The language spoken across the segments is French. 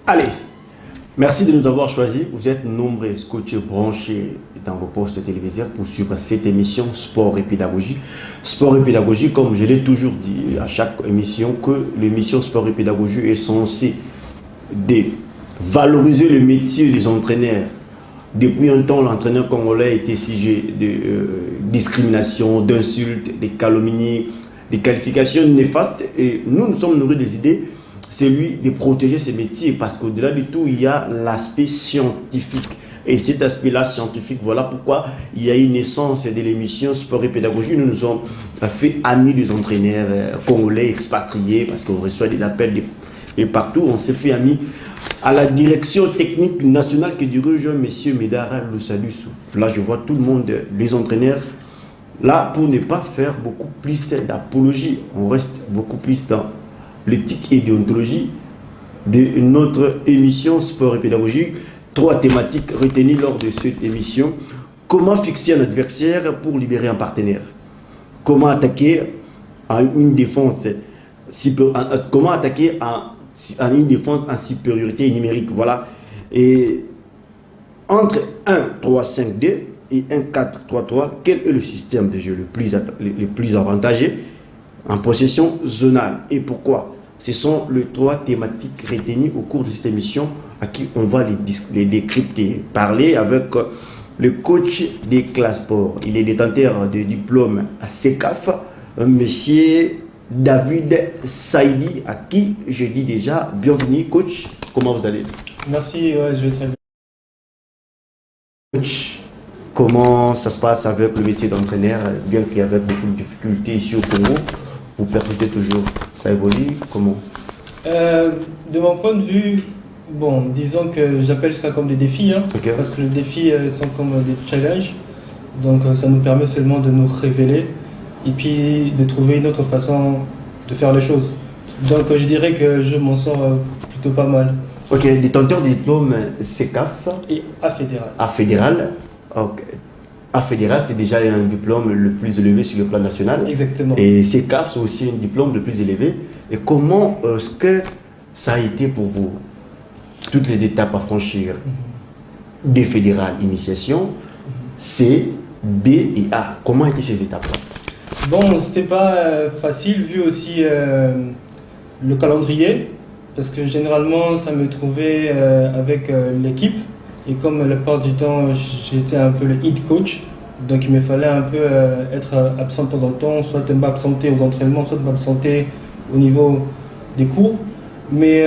Allez, merci de nous avoir choisis. Vous êtes nombreux coachs branchés dans vos postes téléviseurs pour suivre cette émission Sport et Pédagogie. Sport et Pédagogie, comme je l'ai toujours dit à chaque émission, que l'émission Sport et Pédagogie est censée valoriser le métier des entraîneurs. Depuis un temps, l'entraîneur congolais a été sujet de discrimination, d'insultes, de calomnies, des qualifications néfastes. Et nous sommes nourris des idées. C'est lui de protéger ces métiers parce qu'au-delà de tout, il y a l'aspect scientifique. Et cet aspect-là scientifique, voilà pourquoi il y a une naissance de l'émission Sport et Pédagogie. Nous nous sommes fait amis des entraîneurs congolais expatriés parce qu'on reçoit des appels de partout. On s'est fait amis à la direction technique nationale que dirige M. Medara Loussalussou. Là, je vois tout le monde, les entraîneurs, là, pour ne pas faire beaucoup plus d'apologie. On reste beaucoup plus dans l'éthique et déontologie de notre émission Sport et Pédagogie. 3 thématiques retenues lors de cette émission. Comment fixer un adversaire pour libérer un partenaire? Comment attaquer à une défense comment attaquer à une défense en supériorité numérique? Voilà. Et entre 1-3-5-2 et 1-4-3-3, quel est le système de jeu le plus avantageux en possession zonale et pourquoi? Ce sont les 3 thématiques retenues au cours de cette émission à qui on va les décrypter. Parler avec le coach des classes sport. Il est détenteur de diplôme à CECAF, monsieur David Saïdi, à qui je dis déjà bienvenue. Coach, comment vous allez? Merci, ouais, je vais très bien. Coach, comment ça se passe avec le métier d'entraîneur, bien qu'il y avait beaucoup de difficultés ici au Congo? Vous persistez toujours, ça évolue, comment? De mon point de vue, bon, disons que j'appelle ça comme des défis, hein, Okay. parce que les défis sont comme des challenges, donc ça nous permet seulement de nous révéler et puis de trouver une autre façon de faire les choses. Donc je dirais que je m'en sors plutôt pas mal. Ok, détenteur de diplôme CECAF. Et à fédéral. À fédéral. Ok. À fédéral, c'est déjà un diplôme le plus élevé sur le plan national. Exactement. Et CECAF, c'est aussi un diplôme le plus élevé. Et comment est-ce que ça a été pour vous? Toutes les étapes à franchir des fédérales, initiation, C, B et A. Comment étaient ces étapes-là? Bon, c'était pas facile vu aussi le calendrier, parce que généralement ça me trouvait avec l'équipe. Et comme la plupart du temps, j'étais un peu le head coach, donc il me fallait un peu être absent de temps en temps, soit de m'absenter aux entraînements, soit de m'absenter au niveau des cours. Mais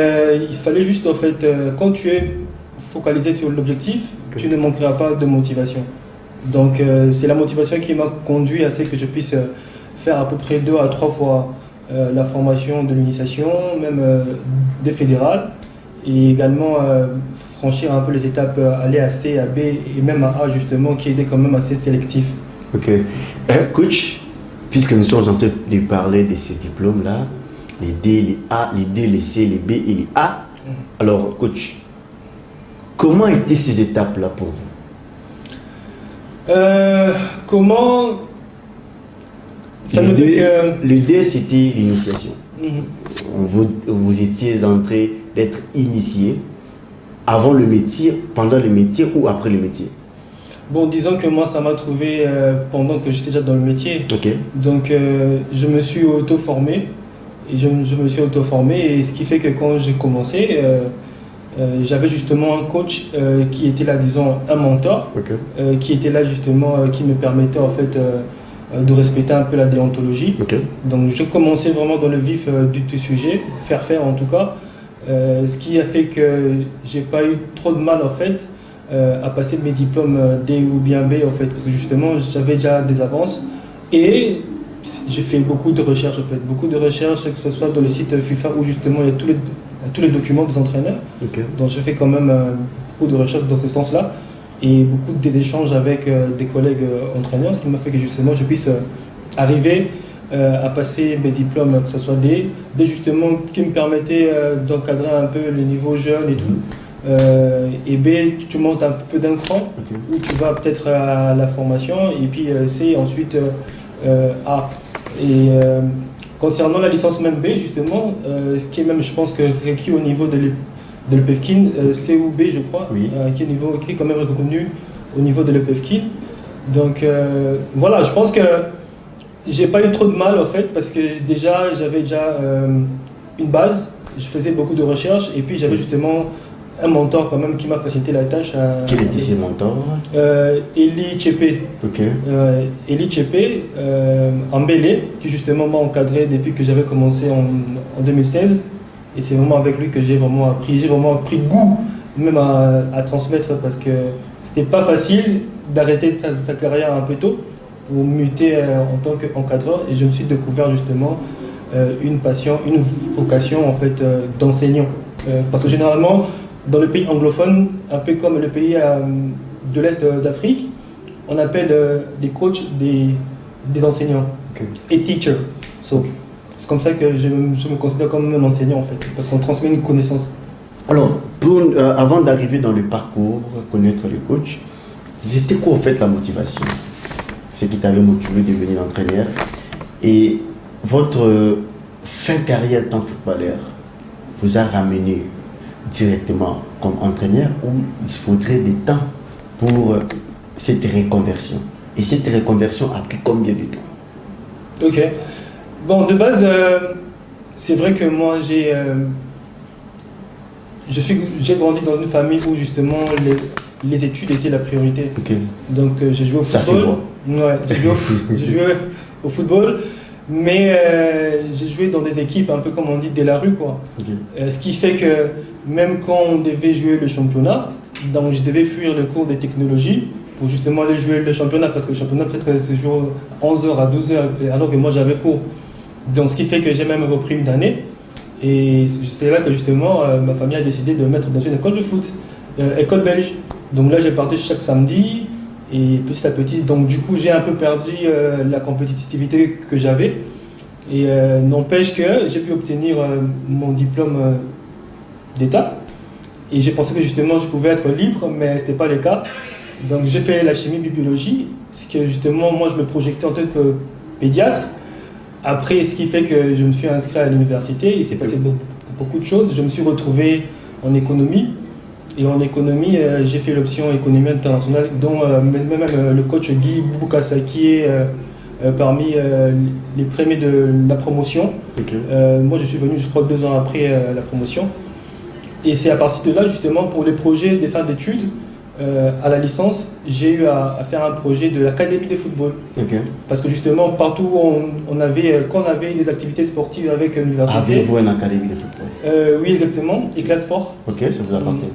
il fallait juste, en fait, quand tu es focalisé sur l'objectif, tu ne manqueras pas de motivation. Donc c'est la motivation qui m'a conduit à ce que je puisse faire à peu près 2 à 3 fois la formation de l'initiation, même des fédérales, et également franchir un peu les étapes, aller à C, à B et même à A justement, qui était quand même assez sélectif. Ok. Coach, puisque nous sommes en train de parler de ces diplômes-là, les D, les A, les D, les C, les B et les A, alors coach, comment étaient ces étapes-là pour vous? Comment ça le me dit D, le D, c'était l'initiation. Mhm. Vous étiez en train d'être initié avant le métier, pendant le métier ou après le métier? Bon, disons que moi, ça m'a trouvé pendant que j'étais déjà dans le métier. Ok. Donc, je me suis auto-formé. Et je me suis auto-formé. Et ce qui fait que quand j'ai commencé, j'avais justement un coach qui était là, disons, un mentor, Ok. qui était là justement, qui me permettait en fait de respecter un peu la déontologie. Ok. Donc, je commençais vraiment dans le vif du sujet, faire en tout cas. Ce qui a fait que j'ai pas eu trop de mal en fait à passer mes diplômes D ou bien B en fait, parce que justement j'avais déjà des avances et j'ai fait beaucoup de recherches en fait, beaucoup de recherches, que ce soit dans le site FIFA où justement il y a tous les documents des entraîneurs. Ok. Donc j'ai fait quand même beaucoup de recherches dans ce sens-là et beaucoup des échanges avec des collègues entraîneurs, ce qui m'a fait que justement je puisse arriver à passer mes diplômes, que ce soit des justement qui me permettaient d'encadrer un peu les niveaux jeunes et tout. Et B, tu montes un peu d'un cran, où tu vas peut-être à la formation, et puis C, ensuite A. Et concernant la licence même B, justement, ce qui est même, je pense, que requis au niveau de l'EPFKIN, COB je crois, Oui. qui est quand même reconnu au niveau de l'EPFKIN. Donc voilà, je pense que j'ai pas eu trop de mal en fait, parce que j'avais déjà une base, je faisais beaucoup de recherches, et puis j'avais justement un mentor quand même qui m'a facilité la tâche. Quel était ses mentors? Eli Tchepé. Ok. Eli Tchepé, en Mbélé, qui justement m'a encadré depuis que j'avais commencé en 2016. Et c'est vraiment avec lui que j'ai vraiment pris goût même à transmettre, parce que c'était pas facile d'arrêter sa carrière un peu tôt pour muter en tant qu'encadreur. Et je me suis découvert justement une passion, une vocation en fait d'enseignant. Parce que généralement, dans le pays anglophone, un peu comme le pays de l'Est d'Afrique, on appelle les coachs des enseignants, Okay. et teacher. So, c'est comme ça que je me considère comme un enseignant en fait, parce qu'on transmet une connaissance. Alors, avant d'arriver dans le parcours, connaître le coach, c'était quoi en fait la motivation? Ce qui t'avait motivé de devenir entraîneur, et votre fin carrière en tant que footballeur vous a ramené directement comme entraîneur, ou il faudrait du temps pour cette reconversion? Et cette reconversion a pris combien de temps? Ok. Bon, de base, c'est vrai que moi j'ai grandi dans une famille où justement les études étaient la priorité. Okay. Donc j'ai joué au Ça, football. c'est bon. Ouais, j'ai joué au football, mais j'ai joué dans des équipes un peu comme on dit de la rue quoi. Okay. Ce qui fait que même quand on devait jouer le championnat, donc je devais fuir le cours des technologies pour justement aller jouer le championnat, parce que le championnat peut-être se joue 11h à 12h alors que moi j'avais cours. Donc ce qui fait que j'ai même repris une année, et c'est là que justement ma famille a décidé de me mettre dans une école de foot, école belge. Donc là j'ai parti chaque samedi, et petit à petit, donc du coup j'ai un peu perdu la compétitivité que j'avais, et n'empêche que j'ai pu obtenir mon diplôme d'état, et j'ai pensé que justement je pouvais être libre, mais ce n'était pas le cas. Donc j'ai fait la chimie biologie, ce que justement moi je me projetais en tant que pédiatre. Après, ce qui fait que je me suis inscrit à l'université, il s'est passé beaucoup de choses. Je me suis retrouvé en économie, et en économie j'ai fait l'option économie internationale, dont même le coach Guy Boukassa, qui est parmi les premiers de la promotion. Okay. Moi je suis venu je crois 2 ans après la promotion, et c'est à partir de là justement pour les projets des fins d'études. À la licence, j'ai eu à faire un projet de l'académie de football. Okay. Parce que justement, partout quand on avait des activités sportives avec l'université. Avez-vous une académie de football? Oui, exactement, Éclat Sport. Ok, ça vous appartient.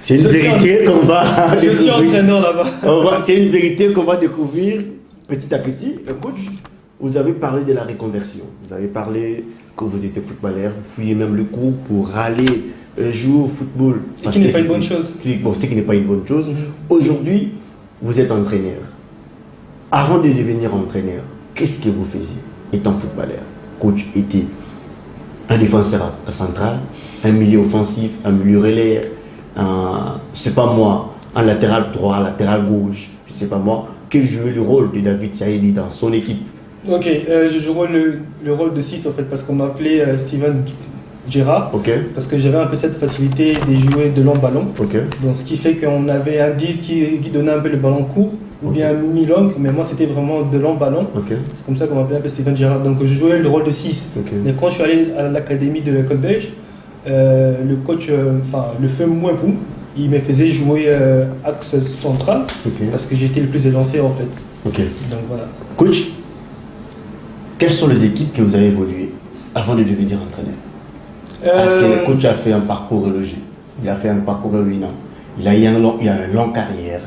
C'est une vérité qu'on va Je suis entraîneur là-bas. C'est une vérité qu'on va découvrir petit à petit. Coach, vous avez parlé de la reconversion. Vous avez parlé que vous étiez footballeur, vous fouillez même le cours pour aller jouer au football. Ce qui n'est pas une bonne chose. Bon, ce qui n'est pas une bonne chose. Aujourd'hui, vous êtes entraîneur. Avant de devenir entraîneur, qu'est-ce que vous faisiez étant footballeur? Coach était un défenseur central, un milieu offensif, un milieu relayeur, c'est pas moi, un latéral droit, un latéral gauche, je sais pas moi. Quel jouait le rôle de David Saïdi dans son équipe? Ok, je jouais le rôle de 6 en fait, parce qu'on m'appelait Steven Gerrard, Okay. parce que j'avais un peu cette facilité de jouer de long ballon. Okay. Donc ce qui fait qu'on avait un 10 qui donnait un peu le ballon court, ou Okay. bien mi-long, mais moi c'était vraiment de long ballon. Okay. C'est comme ça qu'on m'appelait un peu Steven Gerrard. Donc je jouais le rôle de 6. Okay. Mais quand je suis allé à l'académie de l'école belge, le coach, le feu Mouempou, il me faisait jouer axe central, Okay. parce que j'étais le plus élancé en fait. Okay. Donc voilà. Coach, quelles sont les équipes que vous avez évolué avant de devenir entraîneur? Parce que le coach a fait un parcours logique, il a fait un parcours ruinant, il a une longue carrière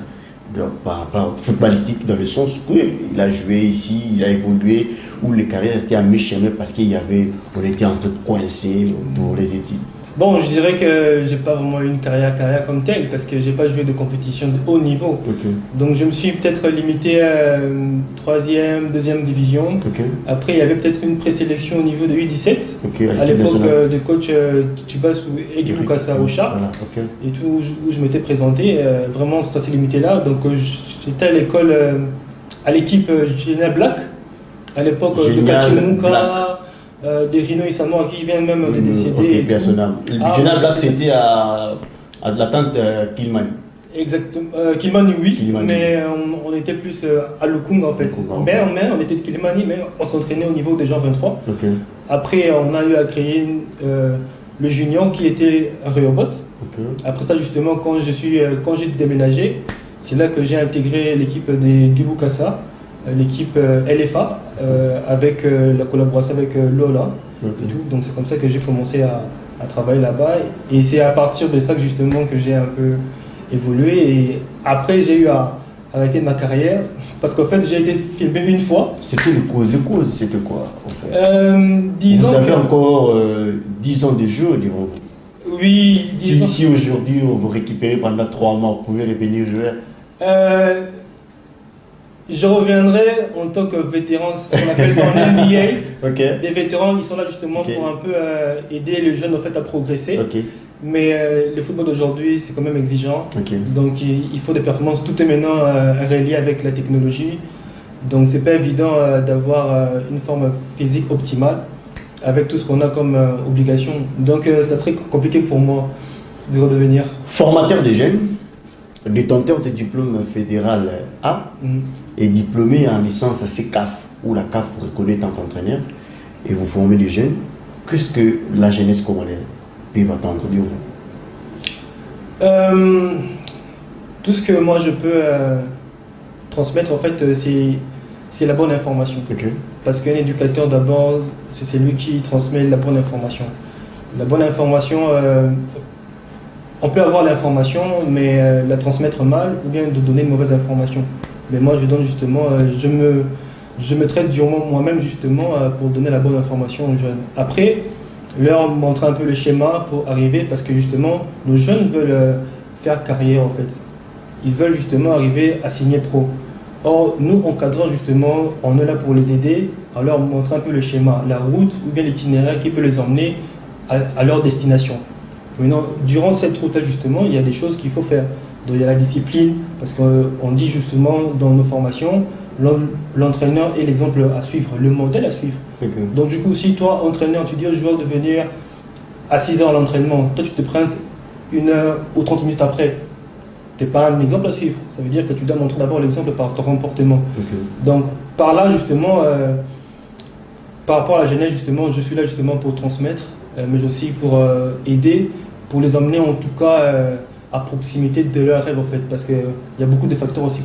par footballistique, dans le sens où il a joué ici, il a évolué, où les carrières étaient à mi-chemin parce on était en train de coincer pour les études. Bon, je dirais que j'ai pas vraiment eu une carrière comme telle, parce que j'ai pas joué de compétition de haut niveau. Okay. Donc je me suis peut-être limité à 3e, 2e division. Okay. Après, il y avait peut-être une présélection au niveau de U17. Okay, à l'époque de coach Tibas ou Egi Boukassa au Sharp. Voilà, okay. Et tout, où je m'étais présenté, vraiment ça s'est limité là. Donc j'étais à l'école, à l'équipe Génial Black, à l'époque de Kachimouka, des Rino Issamoah qui vient même de décéder. Ok, personnel. Jonah Black, c'était à la tante Kilman. Exactement. Kilmani, oui, Kilmani. mais on était plus à Lukung en fait. Mais on était de Kilmani, mais on s'entraînait au niveau de Jean 23. Ok. Après, on a eu à créer le junior qui était Rehoboth. Ok. Après ça, justement, quand j'ai déménagé, c'est là que j'ai intégré l'équipe des Gibukasa, l'équipe LFA, avec la collaboration avec Lola. Et tout. Donc c'est comme ça que j'ai commencé à travailler là-bas. Et c'est à partir de ça que justement que j'ai un peu évolué. Et après, j'ai eu à arrêter ma carrière parce qu'en fait, j'ai été filmé une fois. C'était le cause, c'était quoi en fait? Disons vous avez encore 10 ans de jeu devant vous. Oui, disons. Si aujourd'hui on vous récupère pendant 3 mois, vous pouvez revenir jouer. Je reviendrai en tant que vétéran, ce qu'on appelle ça en NBA. Ok. Les vétérans, ils sont là justement pour un peu aider les jeunes en fait, à progresser. Ok. Mais le football d'aujourd'hui, c'est quand même exigeant. Ok. Donc il faut des performances. Tout est maintenant relié avec la technologie. Donc c'est pas évident d'avoir une forme physique optimale avec tout ce qu'on a comme obligation. Donc ça serait compliqué pour moi de redevenir. Formateur des jeunes, détenteur de diplôme fédéral A et diplômé en licence CCAF, où la CAF vous reconnaît en tant qu'entraîneur et vous formez des jeunes. Qu'est-ce que la jeunesse congolaise peut attendre de vous? Tout ce que moi je peux transmettre en fait c'est la bonne information. Okay. Parce qu'un éducateur d'abord c'est lui qui transmet la bonne information. La bonne information, on peut avoir l'information mais la transmettre mal ou bien de donner une mauvaise information. Mais moi je donne justement, je me traite durement moi-même justement pour donner la bonne information aux jeunes. Après, leur montrer un peu le schéma pour arriver parce que justement nos jeunes veulent faire carrière en fait. Ils veulent justement arriver à signer pro. Or nous encadrants justement, on est là pour les aider, à leur montrer un peu le schéma, la route ou bien l'itinéraire qui peut les emmener à leur destination. Maintenant, durant cette route-là justement, il y a des choses qu'il faut faire. Donc il y a la discipline, parce qu'on dit justement dans nos formations, l'entraîneur est l'exemple à suivre, le modèle à suivre. Okay. Donc du coup, si toi, entraîneur, tu dis aux joueurs de venir à 6 heures à l'entraînement, toi tu te prends 1 heure ou 30 minutes après, tu n'es pas un exemple à suivre. Ça veut dire que tu dois montrer d'abord l'exemple par ton comportement. Okay. Donc par là, justement, par rapport à la jeunesse, justement, je suis là justement pour transmettre, mais aussi pour aider, pour les emmener en tout cas à proximité de leur rêve en fait, parce qu'il y a beaucoup de facteurs aussi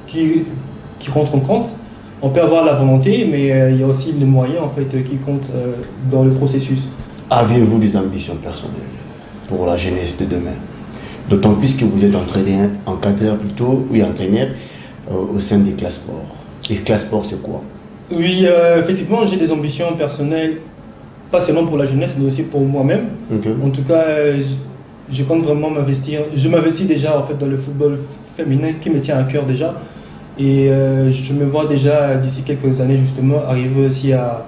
qui rentrent en compte. On peut avoir la volonté, mais il y a aussi les moyens en fait qui comptent dans le processus. Avez-vous des ambitions personnelles pour la jeunesse de demain? D'autant plus que vous êtes entraîneur, encadreur plutôt, oui entraîneur au sein des classes sport. Et classes sport c'est quoi? Oui, effectivement j'ai des ambitions personnelles, pas seulement pour la jeunesse, mais aussi pour moi-même. Okay. En tout cas, je compte vraiment m'investir. Je m'investis déjà en fait dans le football féminin qui me tient à cœur déjà. Et je me vois déjà d'ici quelques années justement arriver aussi à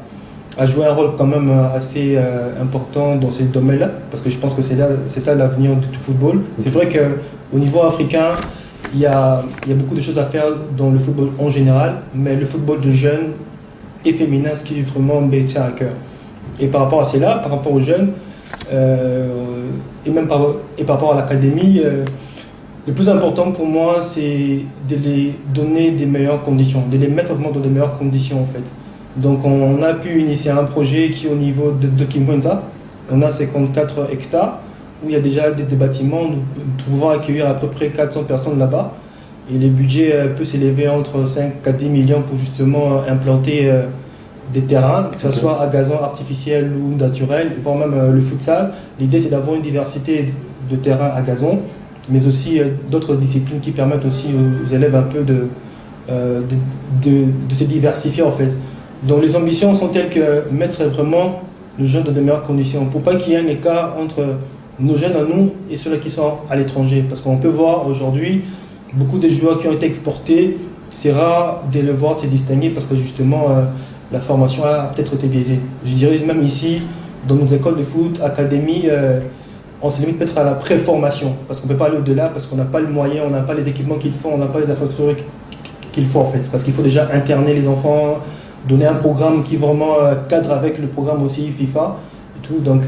jouer un rôle quand même assez important dans ces domaines-là, parce que je pense que c'est ça l'avenir du football. C'est vrai qu'au niveau africain, il y a beaucoup de choses à faire dans le football en général, mais le football de jeunes et féminin, ce qui vraiment me tient à cœur. Et par rapport à cela, par rapport aux jeunes, et par rapport à l'académie, le plus important pour moi, c'est de les donner des meilleures conditions, de les mettre vraiment dans de meilleures conditions en fait. Donc on a pu initier un projet qui est au niveau de Kimwenza. On a 54 hectares où il y a déjà des bâtiments, nous pouvons accueillir à peu près 400 personnes là-bas. Et les budgets peuvent s'élever entre 5 à 10 millions pour justement implanter des terrains, que ce soit à gazon artificiel ou naturel, voire même le futsal. L'idée c'est d'avoir une diversité de terrains à gazon, mais aussi d'autres disciplines qui permettent aussi aux élèves un peu de se diversifier en fait. Donc les ambitions sont telles que mettre vraiment nos jeunes dans de meilleures conditions, pour pas qu'il y ait un écart entre nos jeunes à nous et ceux qui sont à l'étranger. Parce qu'on peut voir aujourd'hui beaucoup de joueurs qui ont été exportés, c'est rare de les voir se distinguer parce que justement la formation a peut-être été biaisée. Je dirais même ici, dans nos écoles de foot, académies, on se limite peut-être à la pré-formation, parce qu'on ne peut pas aller au-delà, parce qu'on n'a pas le moyen, on n'a pas les équipements qu'il faut, on n'a pas les infrastructures qu'il faut en fait. Parce qu'il faut déjà interner les enfants donner un programme qui vraiment cadre avec le programme aussi FIFA et tout. Donc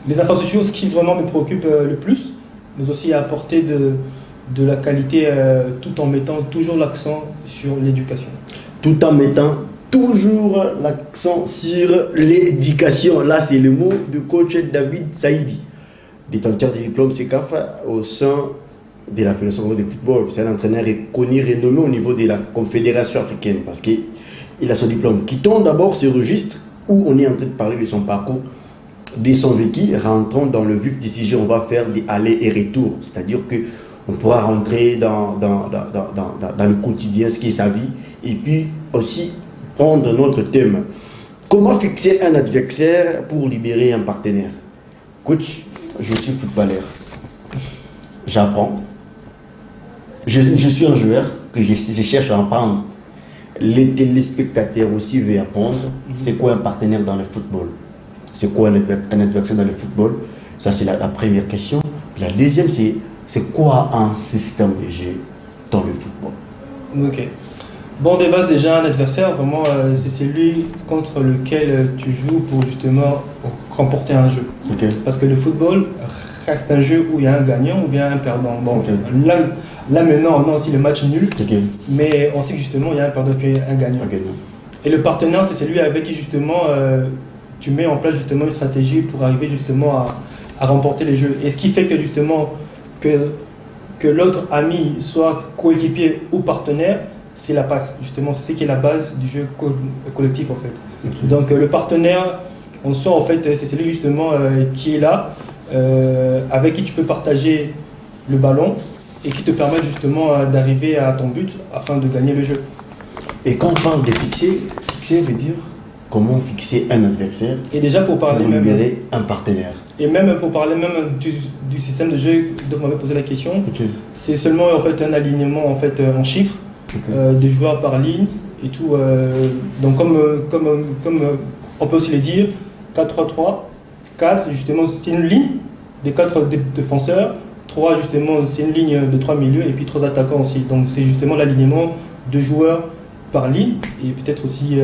les affaires sociales, ce qui vraiment me préoccupe le plus, mais aussi apporter de la qualité tout en mettant toujours l'accent sur l'éducation. Tout en mettant toujours l'accent sur l'éducation. Là, c'est le mot de coach David Saïdi, détenteur des diplômes CECAF au sein de la Fédération de football. C'est un entraîneur connu, renommé au niveau de la Confédération africaine parce qu'il a son diplôme. Quittons d'abord ce registre où on est en train de parler de son parcours, de son vécu. Rentrons dans le vif du sujet, on va faire des allers et retours. C'est-à-dire qu'on pourra rentrer dans le quotidien, ce qui est sa vie, et puis aussi prendre notre thème. Comment fixer un adversaire pour libérer un partenaire? Coach, je suis footballeur. J'apprends. Je suis un joueur que je cherche à apprendre. Les téléspectateurs aussi veulent apprendre. C'est quoi un partenaire dans le football? C'est quoi un adversaire dans le football? Ça, c'est la première question. La deuxième, c'est quoi un système de jeu dans le football? Ok. Bon, de base, déjà, un adversaire, vraiment, c'est celui contre lequel tu joues pour justement remporter un jeu. Okay. Parce que le football reste un jeu où il y a un gagnant ou bien un perdant. Bon, okay. Là maintenant, on a aussi le match nul, okay. Mais on sait que justement, il y a un perdant et un gagnant. Okay. Et le partenaire, c'est celui avec qui justement tu mets en place justement une stratégie pour arriver justement à remporter les jeux. Et ce qui fait que justement que l'autre ami soit coéquipier ou partenaire, c'est la passe, justement, c'est ce qui est la base du jeu collectif en fait. Okay. Donc le partenaire, on sent en fait, c'est celui justement qui est là, avec qui tu peux partager le ballon et qui te permet justement d'arriver à ton but afin de gagner le jeu. Et quand on parle de fixer veut dire comment fixer un adversaire et déjà pour parler pour libérer un partenaire. Et même pour parler même du système de jeu dont vous m'avez posé la question, okay. C'est seulement en fait un alignement en fait en chiffres. Okay. Des joueurs par ligne et tout. Donc comme on peut aussi le dire, 4-3-3, 4 justement c'est une ligne des 4 défenseurs, 3 justement c'est une ligne de 3 milieux et puis 3 attaquants aussi. Donc c'est justement l'alignement de joueurs par ligne et peut-être aussi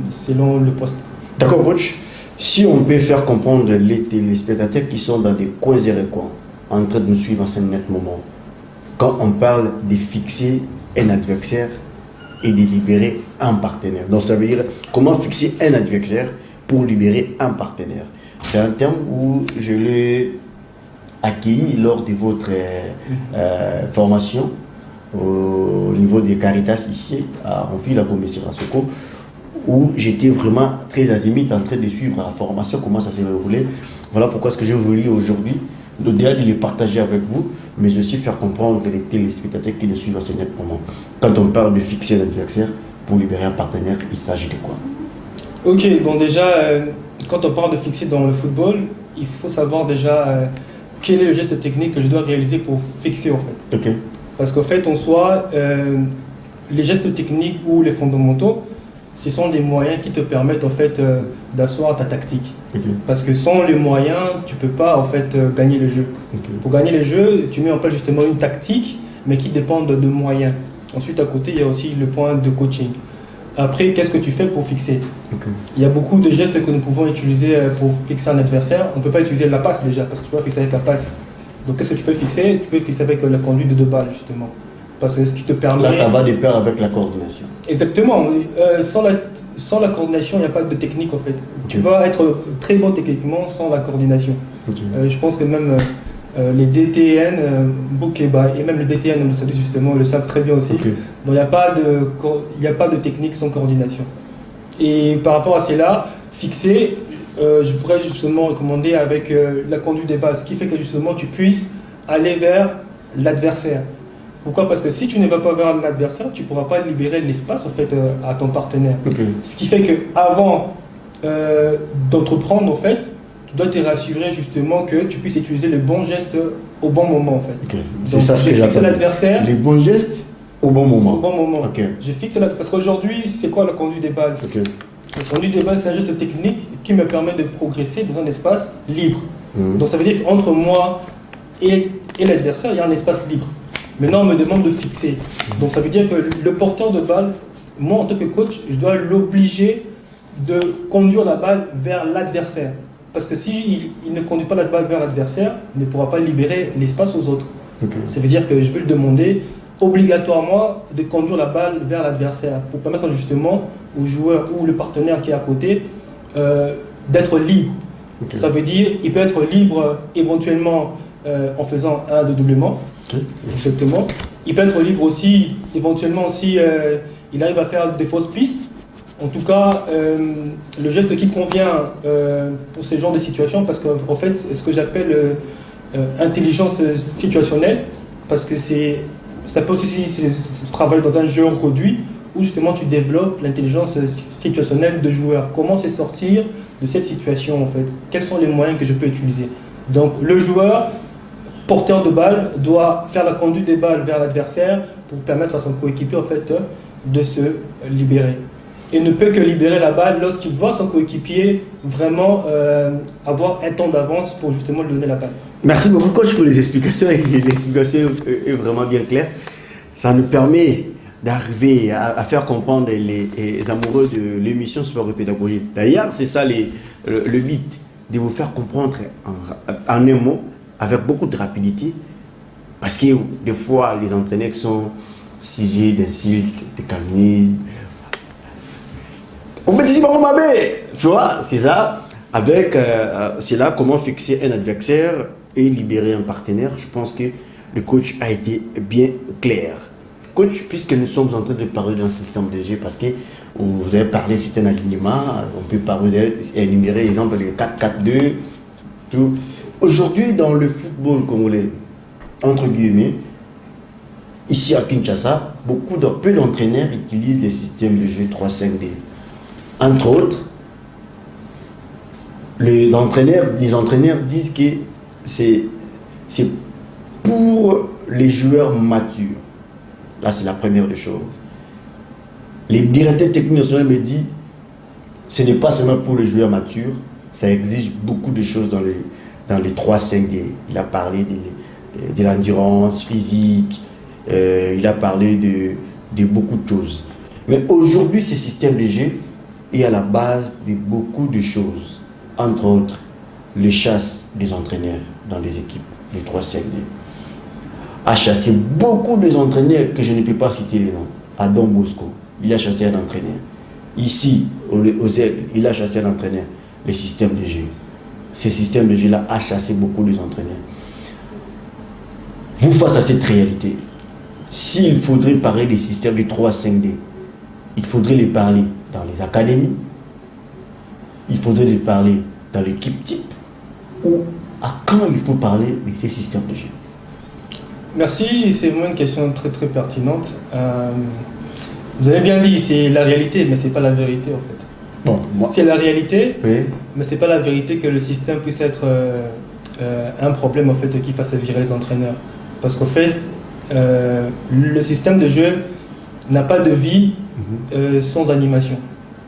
selon le poste. D'accord coach, si on peut faire comprendre les téléspectateurs qui sont dans des coins et recoins en train de nous suivre en ce net moment, quand on parle de fixer un adversaire et de libérer un partenaire. Donc ça veut dire comment fixer un adversaire pour libérer un partenaire. C'est un terme où je l'ai acquis lors de votre formation au niveau des Caritas ici à Onfil-la-Commission, où j'étais vraiment très azimite en train de suivre la formation, comment ça s'est déroulé. Voilà pourquoi est-ce que je voulais aujourd'hui au-delà de les partager avec vous, mais aussi faire comprendre les téléspectateurs qui le suivent à ce net moment. Quand on parle de fixer un adversaire pour libérer un partenaire, il s'agit de quoi? Ok, bon déjà, quand on parle de fixer dans le football, il faut savoir déjà quel est le geste technique que je dois réaliser pour fixer en fait. Okay. Parce qu'en fait, en soi, les gestes techniques ou les fondamentaux, ce sont des moyens qui te permettent en fait d'asseoir ta tactique. Okay. Parce que sans les moyens, tu ne peux pas en fait gagner le jeu. Okay. Pour gagner le jeu, tu mets en place justement une tactique, mais qui dépend de moyens. Ensuite, à côté, il y a aussi le point de coaching. Après, qu'est-ce que tu fais pour fixer? Okay. Il y a beaucoup de gestes que nous pouvons utiliser pour fixer un adversaire. On ne peut pas utiliser la passe déjà, parce que tu peux fixer avec la passe. Donc, qu'est-ce que tu peux fixer? Tu peux fixer avec la conduite de 2 balles, justement. Parce que ce qui te permet... Là, ça va de pair avec la coordination. Exactement. Sans la coordination, il n'y a pas de technique, en fait. Okay. Tu vas être très bon techniquement sans la coordination. Okay. Je pense que même les DTN, Boukeba, et même le DTN, justement, le savent très bien aussi. Okay. Donc, il n'y a pas de technique sans coordination. Et par rapport à cela, fixer, je pourrais justement recommander avec la conduite des balles, ce qui fait que justement tu puisses aller vers l'adversaire. Pourquoi? Parce que si tu ne vas pas vers l'adversaire, tu ne pourras pas libérer l'espace en fait, à ton partenaire. Okay. Ce qui fait qu'avant d'entreprendre, en fait, tu dois te rassurer justement que tu puisses utiliser les bons gestes au bon moment. En fait. Okay. C'est ça ce que j'appelle l'adversaire. Les bons gestes au bon moment. Au bon moment. Okay. Je fixe parce qu'aujourd'hui, c'est quoi la conduite des balles? Okay. La conduite des balles, c'est un geste technique qui me permet de progresser dans un espace libre. Donc ça veut dire qu'entre moi et l'adversaire, il y a un espace libre. Maintenant, on me demande de fixer. Donc ça veut dire que le porteur de balle moi en tant que coach, je dois l'obliger de conduire la balle vers l'adversaire. Parce que s'il ne conduit pas la balle vers l'adversaire, il ne pourra pas libérer l'espace aux autres. Ça veut dire que je vais lui demander obligatoirement de conduire la balle vers l'adversaire pour permettre justement au joueur ou le partenaire qui est à côté d'être libre. Ça veut dire qu'il peut être libre éventuellement en faisant un dédoublement. Exactement. Il peut être libre aussi éventuellement si il arrive à faire des fausses pistes. En tout cas, le geste qui convient pour ce genre de situation, parce qu'en fait, c'est ce que j'appelle intelligence situationnelle, parce que ça peut aussi se travailler dans un jeu réduit, où justement tu développes l'intelligence situationnelle de joueur. Comment se sortir de cette situation en fait? Quels sont les moyens que je peux utiliser? Donc le joueur, porteur de balle, doit faire la conduite des balles vers l'adversaire pour permettre à son coéquipier en fait de se libérer. Et ne peut que libérer la balle lorsqu'il voit son coéquipier vraiment avoir un temps d'avance pour justement lui donner la balle. Merci beaucoup coach pour les explications. L'explication est vraiment bien claire. Ça nous permet d'arriver à faire comprendre les amoureux de l'émission Sport et Pédagogie. D'ailleurs, c'est ça le but, de vous faire comprendre en un mot, avec beaucoup de rapidité, parce que des fois, les entraîneurs sont sujets d'insultes, de calomnies. On peut dire bon mabé, tu vois, c'est ça. Avec c'est là comment fixer un adversaire et libérer un partenaire. Je pense que le coach a été bien clair. Coach, puisque nous sommes en train de parler d'un système de jeu, parce que vous avez parlé, c'est un alignement, on peut parler, énumérer l'exemple des 4-4-2, tout. Aujourd'hui, dans le football congolais, entre guillemets, ici à Kinshasa, peu d'entraîneurs utilisent les systèmes de jeu 3-5-D. Entre autres, les entraîneurs disent que c'est pour les joueurs matures. Là, c'est la première des choses. Les directeurs techniques nationaux me disent ce n'est pas seulement pour les joueurs matures, ça exige beaucoup de choses dans les 3-5D. Il a parlé de l'endurance physique, il a parlé de beaucoup de choses. Mais aujourd'hui, ce système de jeu est à la base de beaucoup de choses. Entre autres, les chasses des entraîneurs dans les équipes, les 3-5D. A chassé beaucoup d'entraîneurs que je ne peux pas citer les noms. Adam Bosco, il a chassé un entraîneur. Ici, il a chassé un entraîneur. Le système de jeu. Ce système de jeu-là a chassé beaucoup d'entraîneurs. Vous, face à cette réalité, s'il faudrait parler des systèmes de 3-5D, il faudrait les parler dans les académies, il faudrait les parler dans l'équipe type, ou à quand il faut parler de ces systèmes de jeu? Merci, c'est vraiment une question très très pertinente. Vous avez bien dit, c'est la réalité, mais c'est pas la vérité en fait. Bon, c'est la réalité, oui. Mais c'est pas la vérité que le système puisse être un problème en fait qui fasse virer les entraîneurs. Parce qu'en fait, le système de jeu n'a pas de vie sans animation.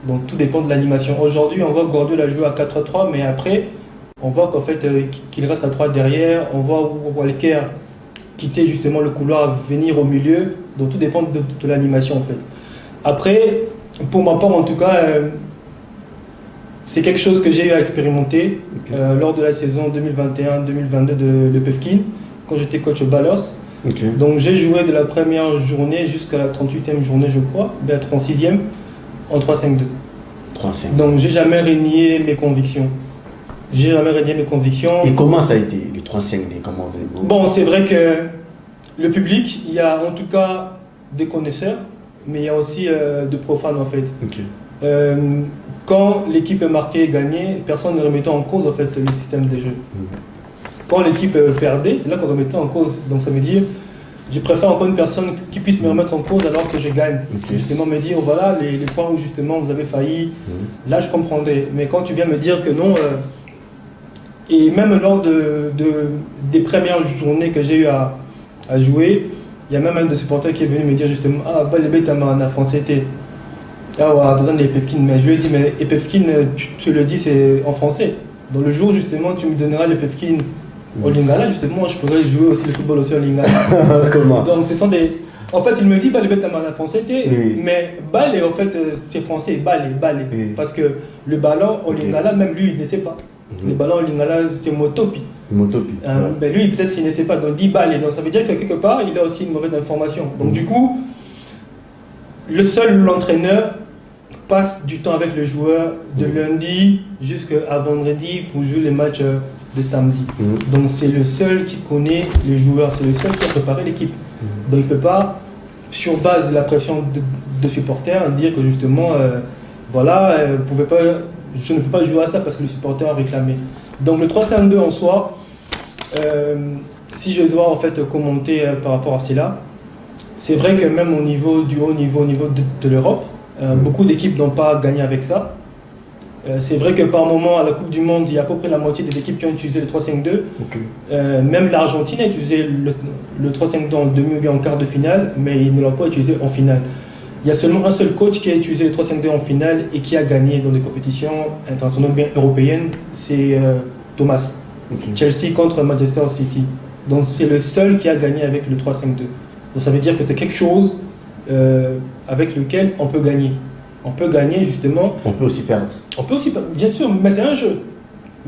Donc tout dépend de l'animation. Aujourd'hui, on voit Guardiola jouer à 4-3, mais après, on voit qu'en fait qu'il reste à 3 derrière. On voit Walker quitter justement le couloir, venir au milieu. Donc tout dépend de l'animation en fait. Après, pour ma part en tout cas, c'est quelque chose que j'ai eu à expérimenter lors de la saison 2021-2022 de Pefkin, quand j'étais coach au Ballos. Donc j'ai joué de la première journée jusqu'à la 38e journée je crois, bien la 36e, en 3-5-2. Donc j'ai jamais renié mes convictions. Et comment ça a été, le 3-5-D? Bon, c'est vrai que le public, il y a en tout cas des connaisseurs, mais il y a aussi de profanes en fait. Quand l'équipe est marquée et gagnée, personne ne remettait en cause en fait le système de jeu. Quand l'équipe perdait, c'est là qu'on remettait en cause. Donc ça veut dire, je préfère encore une personne qui puisse me remettre en cause alors que je gagne. Justement me dire, voilà, les points où justement vous avez failli, là je comprendrais. Mais quand tu viens me dire que non, et même lors des premières journées que j'ai eu à jouer, il y a même un de supporters qui est venu me dire justement, ah, bah les bêtes en français, ah ouais, dans les Pefkin, mais je lui ai dit, mais Pefkin, tu le dis, c'est en français. Dans le jour justement, tu me donneras le Pefkin au Lingala, justement, je pourrais jouer aussi le football aussi au Lingala. Comment? Donc ce sont des En fait, il me dit Balé Betamana français, Oui. mais Balé, en fait, c'est français, Balé. Oui. Parce que le ballon au Lingala, même lui, il ne sait pas. Le ballon au Lingala, c'est Motopi. Motopi. Voilà. Mais lui, peut-être qu'il ne sait pas, donc dit Balé. Donc ça veut dire que quelque part, il a aussi une mauvaise information. Donc du coup, l'entraîneur passe du temps avec le joueur de lundi jusqu'à vendredi pour jouer les matchs de samedi. Donc c'est le seul qui connaît les joueurs, c'est le seul qui a préparé l'équipe. Donc il ne peut pas, sur base de la pression de supporters, dire que justement, voilà, je ne peux pas jouer à ça parce que le supporter a réclamé. Donc le 3-5-2 en soi, si je dois en fait commenter par rapport à cela, c'est vrai que même au niveau du haut niveau, au niveau de l'Europe, beaucoup d'équipes n'ont pas gagné avec ça. C'est vrai que par moment, à la Coupe du Monde, il y a à peu près la moitié des équipes qui ont utilisé le 3-5-2. Même l'Argentine a utilisé le 3-5-2 en demi ou bien en quart de finale, mais ils ne l'ont pas utilisé en finale. Il y a seulement un seul coach qui a utilisé le 3-5-2 en finale et qui a gagné dans des compétitions internationales bien européennes, c'est Thomas. Chelsea contre Manchester City. Donc c'est le seul qui a gagné avec le 3-5-2. Donc ça veut dire que c'est quelque chose avec lequel on peut gagner. On peut gagner justement. On peut aussi perdre. On peut aussi perdre, bien sûr, mais c'est un jeu.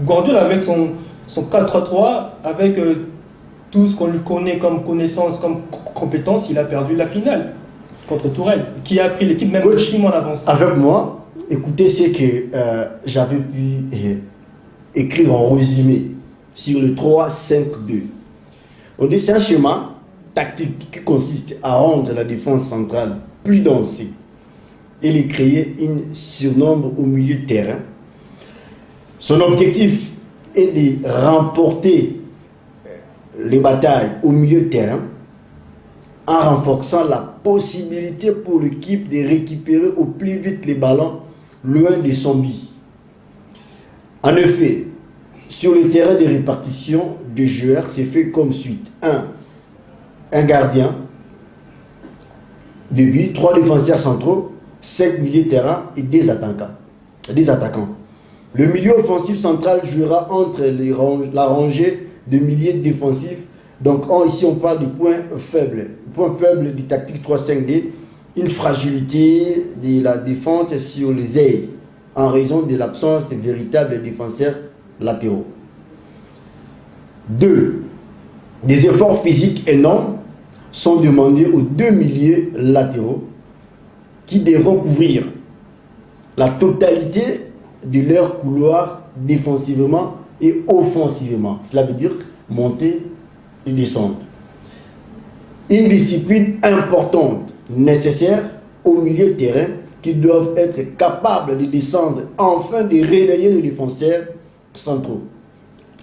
Guardiola avec son 4-3-3, avec tout ce qu'on lui connaît comme connaissance, comme compétence, il a perdu la finale contre Tourelle, qui a pris l'équipe même 6 mois en avance. Avec moi, écoutez, c'est que j'avais pu écrire en résumé sur le 3-5-2. On dit c'est un schéma tactique qui consiste à rendre la défense centrale plus dansée et lui créer une surnombre au milieu de terrain. Son objectif est de remporter les batailles au milieu de terrain en renforçant la possibilité pour l'équipe de récupérer au plus vite les ballons loin de son but. En effet, sur le terrain de répartition de joueurs, c'est fait comme suit. Un gardien de but, 3 défenseurs centraux, 5 milieux de terrain et 2 attaquants. Le milieu offensif central jouera entre la rangée de milieux défensifs. Donc ici on parle du point faible. Le point faible du tactique 3-5-2, une fragilité de la défense sur les ailes en raison de l'absence de véritables défenseurs latéraux. 2. Des efforts physiques énormes sont demandés aux 2 milieux latéraux qui devront couvrir la totalité de leur couloir défensivement et offensivement. Cela veut dire monter et descendre. Une discipline importante nécessaire au milieu de terrain qui doivent être capables de descendre afin de relayer les défenseurs centraux.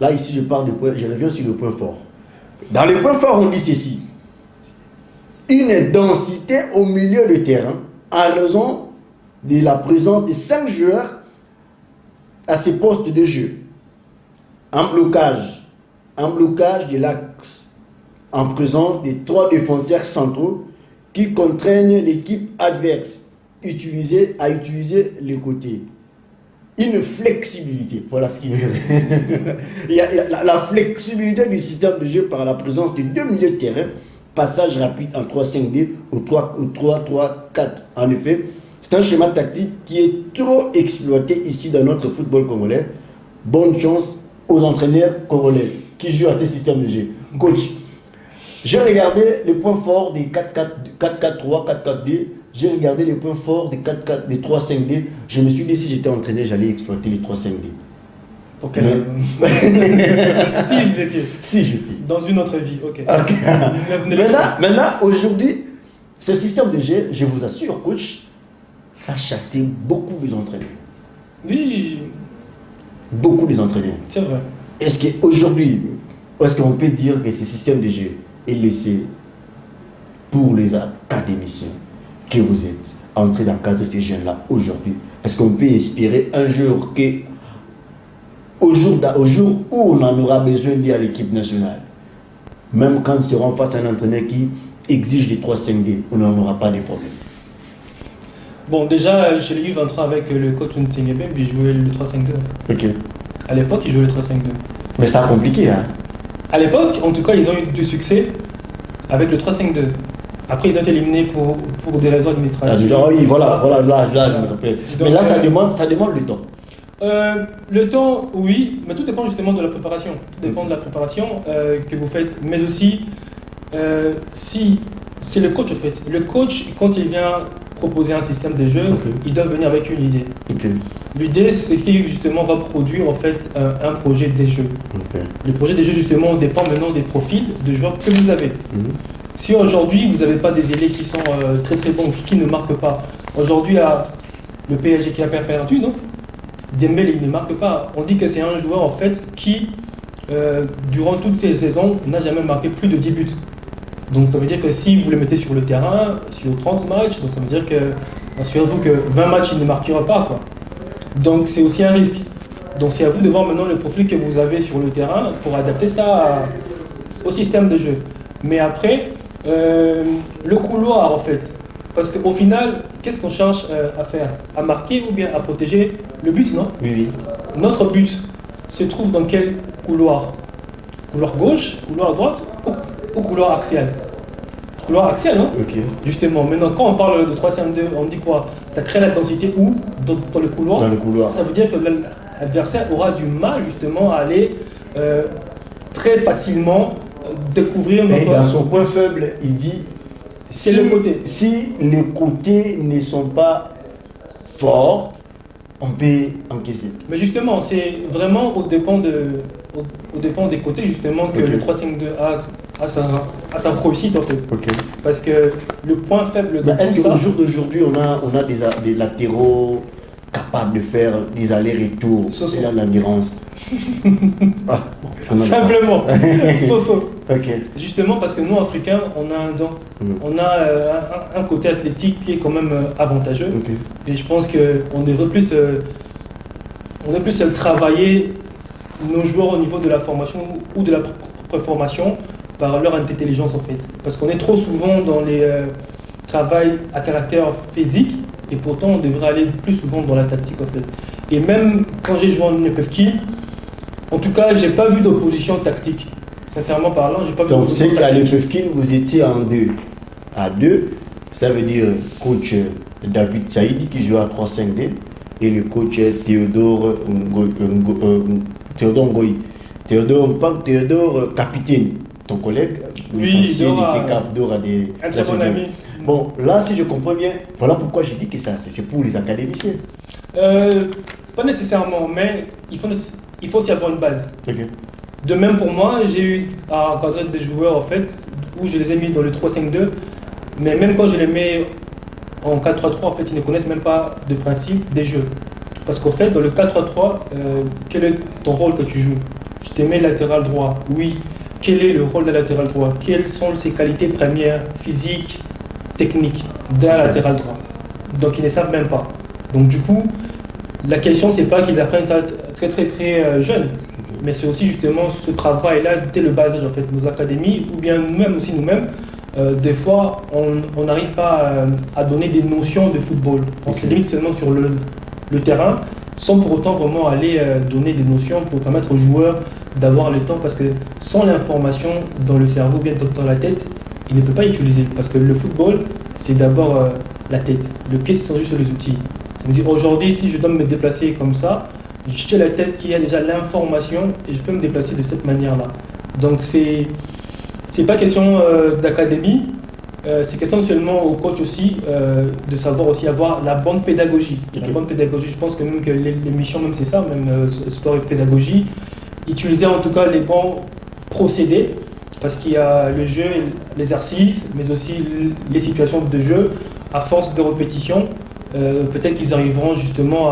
Là, ici, je reviens sur le point fort. Dans le point fort, on dit ceci. Une densité au milieu de terrain en raison de la présence de 5 joueurs à ces postes de jeu. Un blocage de l'axe en présence de 3 défenseurs centraux qui contraignent l'équipe adverse à utiliser les côtés. Une flexibilité, voilà ce qui me il y a la flexibilité du système de jeu par la présence de 2 milieux de terrain, passage rapide en 3-5-2 ou 3-3-4. En effet, c'est un schéma tactique qui est trop exploité ici dans notre football congolais. Bonne chance aux entraîneurs congolais qui jouent à ce système de jeu. Coach, j'ai regardé les points forts des 4-4-3, 4-4-2. J'ai regardé les points forts des 4-4, des 3-5-2. Je me suis dit, si j'étais entraîneur, j'allais exploiter les 3-5-2. Pour quelle raison? Si vous étiez. Si j'étais. Dans une autre vie, ok. Maintenant, aujourd'hui, ce système de jeu, je vous assure, coach, ça chassait beaucoup des entraîneurs. Oui. Beaucoup des entraîneurs. C'est vrai. Est-ce qu'aujourd'hui, est-ce qu'on peut dire que ce système de jeu est laissé pour les académiciens que vous êtes entrés dans le cadre de ces jeunes-là aujourd'hui? Est-ce qu'on peut espérer un jour que, au jour où on en aura besoin d'y à l'équipe nationale, même quand nous serons face à un entraîneur qui exige les 3-5-2, on n'en aura pas de problème? Bon, déjà, chez les U23 avec le coach Ntsenebe, il jouait le 3-5-2. Ok. À l'époque, il jouait le 3-5-2. Mais c'est compliqué, hein? À l'époque, en tout cas, ils ont eu du succès avec le 3-5-2. Après, ils ont été éliminés pour des raisons administratives. Ah oui, voilà, là, je me rappelle. Donc, mais là, ça demande le temps. Le temps, oui, mais tout dépend justement de la préparation. Tout dépend de la préparation que vous faites, mais aussi si c'est le coach en fait. Le coach, quand il vient proposer un système de jeu, il doit venir avec une idée. L'idée, c'est qu'il justement va produire en fait un projet des jeux. Le projet des jeux justement dépend maintenant des profils de joueurs que vous avez. Si aujourd'hui vous n'avez pas des ailiers qui sont très très bons, qui ne marquent pas, aujourd'hui le PSG qui a perdu, non? Dembélé, il ne marque pas. On dit que c'est un joueur en fait qui, durant toutes ces saisons, n'a jamais marqué plus de 10 buts. Donc ça veut dire que si vous le mettez sur le terrain, sur 30 matchs, donc ça veut dire que, assurez-vous que 20 matchs, il ne marquera pas, quoi. Donc c'est aussi un risque. Donc c'est à vous de voir maintenant le profil que vous avez sur le terrain pour adapter ça au système de jeu. Mais après, le couloir en fait, parce qu'au final, qu'est-ce qu'on cherche à faire? À marquer ou bien à protéger le but, non? Oui. Notre but se trouve dans quel couloir? Couloir gauche, couloir droite ou couloir axial? Couloir axial, non? Justement, maintenant quand on parle de 3-5-2, on dit quoi? Ça crée la densité où? Dans le couloir. Dans le couloir. Ça veut dire que l'adversaire aura du mal justement à aller très facilement découvrir notre... Et dans son point faible, il dit... C'est le côté. Si les côtés ne sont pas forts, on peut encaisser. Mais justement, c'est vraiment au dépend des côtés justement que le 3-5-2 a sa réussite en fait. Parce que le point faible de est-ce qu'au jour d'aujourd'hui, on a des latéraux capables de faire des allers-retours? C'est là l'endurance. Simplement. Soso. Justement parce que nous, Africains, on a un don. On a un côté athlétique qui est quand même avantageux. Et je pense qu'on devrait plus travailler nos joueurs au niveau de la formation ou de la préformation par leur intelligence en fait. Parce qu'on est trop souvent dans les travails à caractère physique et pourtant on devrait aller plus souvent dans la tactique en fait. Et même quand j'ai joué en UNEPFKI, en tout cas, j'ai pas vu d'opposition tactique. Sincèrement parlant, j'ai pas vu d'opposition tactique. Donc, c'est qu'à l'UNEPFKI, vous étiez en 2 à 2, ça veut dire coach David Saïdi qui joue à 3-5-2 et le coach Théodore Ngoï. Théodore, capitaine, ton collègue, licencié de CECAF, Dora des... Un très bon ami. Bon, là, si je comprends bien, voilà pourquoi j'ai dit que ça, c'est pour les académiciens. Pas nécessairement, mais il faut aussi avoir une base. De même pour moi, j'ai eu à encadrer des joueurs en fait, où je les ai mis dans le 3-5-2, mais même quand je les mets en 4-3-3, en fait, ils ne connaissent même pas de principe des jeux. Parce qu'en fait, dans le 4-3-3, quel est ton rôle que tu joues? Je te mets latéral droit, oui. Quel est le rôle de latéral droit? Quelles sont ses qualités premières, physiques, techniques d'un latéral droit? Donc ils ne savent même pas. Donc du coup, la question c'est pas qu'ils apprennent ça très très très jeune, mais c'est aussi justement ce travail-là dès le bas âge en fait. Nos académies, ou bien nous-mêmes aussi nous-mêmes, des fois on n'arrive pas à donner des notions de football. On se limite seulement sur le terrain, sans pour autant vraiment aller donner des notions pour permettre aux joueurs d'avoir le temps, parce que sans l'information dans le cerveau, bien dans la tête, il ne peut pas utiliser. Parce que le football, c'est d'abord la tête. Le pied, ce sont juste les outils. Ça veut dire aujourd'hui, si je dois me déplacer comme ça, j'ai la tête qui a déjà l'information et je peux me déplacer de cette manière-là. Donc c'est pas question d'académie, c'est question seulement au coach aussi de savoir aussi avoir la bonne pédagogie. La bonne pédagogie, je pense que même que l'émission, même c'est ça, même sport et pédagogie, utiliser en tout cas les bons procédés, parce qu'il y a le jeu, l'exercice, mais aussi les situations de jeu, à force de répétition, peut-être qu'ils arriveront justement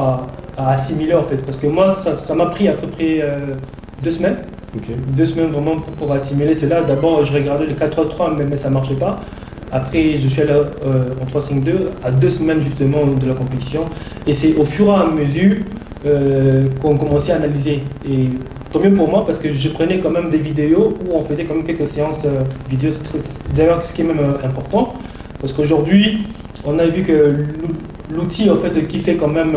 à assimiler en fait. Parce que moi, ça m'a pris à peu près 2 semaines. 2 semaines vraiment pour assimiler cela. D'abord, je regardais le 4-3-3, mais ça ne marchait pas. Après, je suis allé en 3-5-2, à 2 semaines justement de la compétition. Et c'est au fur et à mesure qu'on commençait à analyser. Et tant mieux pour moi, parce que je prenais quand même des vidéos où on faisait quand même quelques séances vidéo. C'est d'ailleurs ce qui est même important, parce qu'aujourd'hui, on a vu que l'outil en fait qui fait quand même,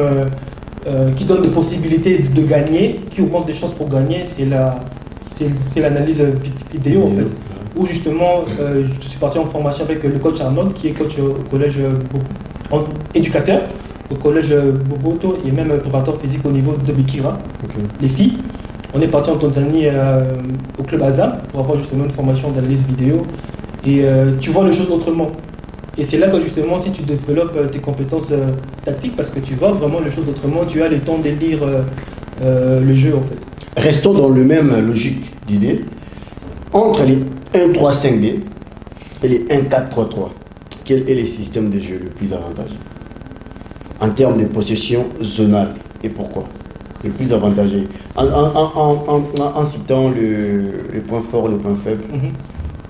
qui donne des possibilités de gagner, qui augmente des chances pour gagner, c'est l'analyse vidéo en fait. où justement je suis parti en formation avec le coach Arnold, qui est coach au collège éducateur, au collège Boboto et même préparateur physique au niveau de Bikira, les filles. On est parti en Tanzanie au club Azam pour avoir justement une formation d'analyse vidéo et tu vois les choses autrement. Et c'est là que justement si tu développes tes compétences tactiques parce que tu vois vraiment les choses autrement, tu as le temps de lire le jeu en fait. Restons dans le même logique d'idée. Entre les 1-3-5D et les 1-4-3-3, quel est le système de jeu le plus avantageux en termes de possession zonale et pourquoi le plus avantageux en citant le point fort, le point faible.